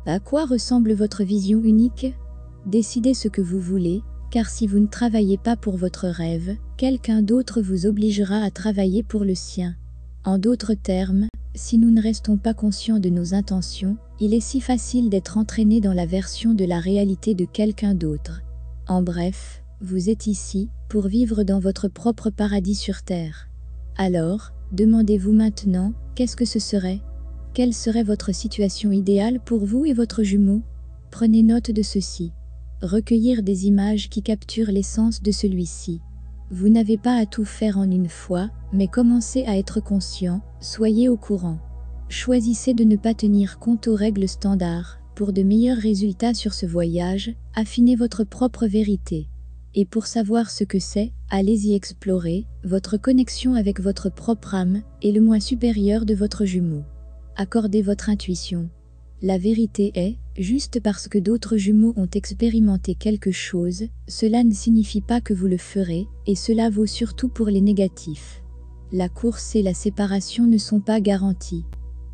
À quoi ressemble votre vision unique? Décidez ce que vous voulez, car si vous ne travaillez pas pour votre rêve, quelqu'un d'autre vous obligera à travailler pour le sien. En d'autres termes, si nous ne restons pas conscients de nos intentions, il est si facile d'être entraîné dans la version de la réalité de quelqu'un d'autre. En bref, vous êtes ici pour vivre dans votre propre paradis sur Terre. Alors, demandez-vous maintenant, qu'est-ce que ce serait? Quelle serait votre situation idéale pour vous et votre jumeau? Prenez note de ceci. Recueillir des images qui capturent l'essence de celui-ci. Vous n'avez pas à tout faire en une fois, mais commencez à être conscient, soyez au courant. Choisissez de ne pas tenir compte aux règles standards. Pour de meilleurs résultats sur ce voyage, affinez votre propre vérité. Et pour savoir ce que c'est, allez-y explorer, votre connexion avec votre propre âme et le moi supérieur de votre jumeau. Accordez votre intuition. La vérité est, juste parce que d'autres jumeaux ont expérimenté quelque chose, cela ne signifie pas que vous le ferez, et cela vaut surtout pour les négatifs. La course et la séparation ne sont pas garanties.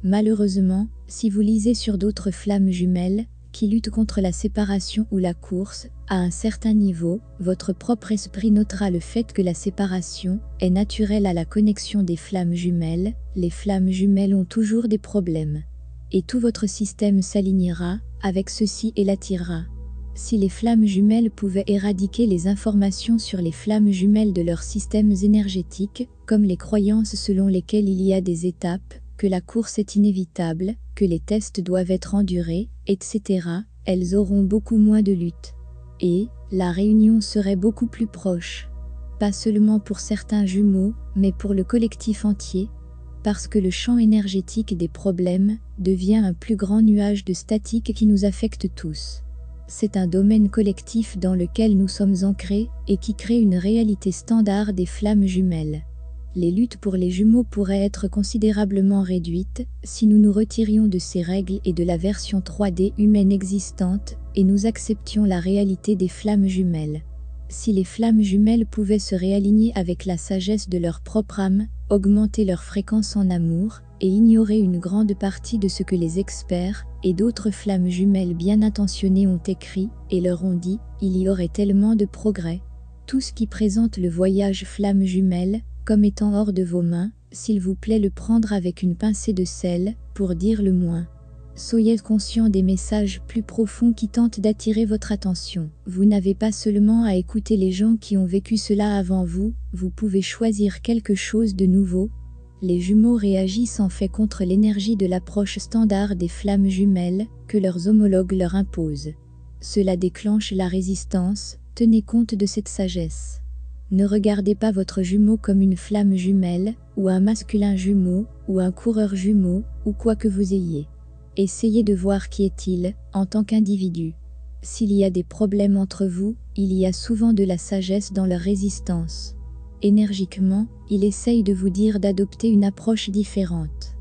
Malheureusement, si vous lisez sur d'autres flammes jumelles, qui luttent contre la séparation ou la course, à un certain niveau, votre propre esprit notera le fait que la séparation est naturelle à la connexion des flammes jumelles. Les flammes jumelles ont toujours des problèmes. Et tout votre système s'alignera avec ceci et l'attirera. Si les flammes jumelles pouvaient éradiquer les informations sur les flammes jumelles de leurs systèmes énergétiques, comme les croyances selon lesquelles il y a des étapes, que la course est inévitable, que les tests doivent être endurés, etc., elles auront beaucoup moins de lutte. Et la réunion serait beaucoup plus proche. Pas seulement pour certains jumeaux, mais pour le collectif entier, parce que le champ énergétique des problèmes devient un plus grand nuage de statique qui nous affecte tous. C'est un domaine collectif dans lequel nous sommes ancrés et qui crée une réalité standard des flammes jumelles. Les luttes pour les jumeaux pourraient être considérablement réduites si nous nous retirions de ces règles et de la version 3D humaine existante et nous acceptions la réalité des flammes jumelles. Si les flammes jumelles pouvaient se réaligner avec la sagesse de leur propre âme, augmenter leur fréquence en amour, et ignorer une grande partie de ce que les experts et d'autres flammes jumelles bien intentionnées ont écrit et leur ont dit, il y aurait tellement de progrès. Tout ce qui présente le voyage flamme jumelle comme étant hors de vos mains, s'il vous plaît le prendre avec une pincée de sel, pour dire le moins. Soyez conscient des messages plus profonds qui tentent d'attirer votre attention. Vous n'avez pas seulement à écouter les gens qui ont vécu cela avant vous, vous pouvez choisir quelque chose de nouveau. Les jumeaux réagissent en fait contre l'énergie de l'approche standard des flammes jumelles que leurs homologues leur imposent. Cela déclenche la résistance, tenez compte de cette sagesse. Ne regardez pas votre jumeau comme une flamme jumelle, ou un masculin jumeau, ou un coureur jumeau, ou quoi que vous ayez. Essayez de voir qui est-il, en tant qu'individu. S'il y a des problèmes entre vous, il y a souvent de la sagesse dans leur résistance. Énergiquement, il essaye de vous dire d'adopter une approche différente.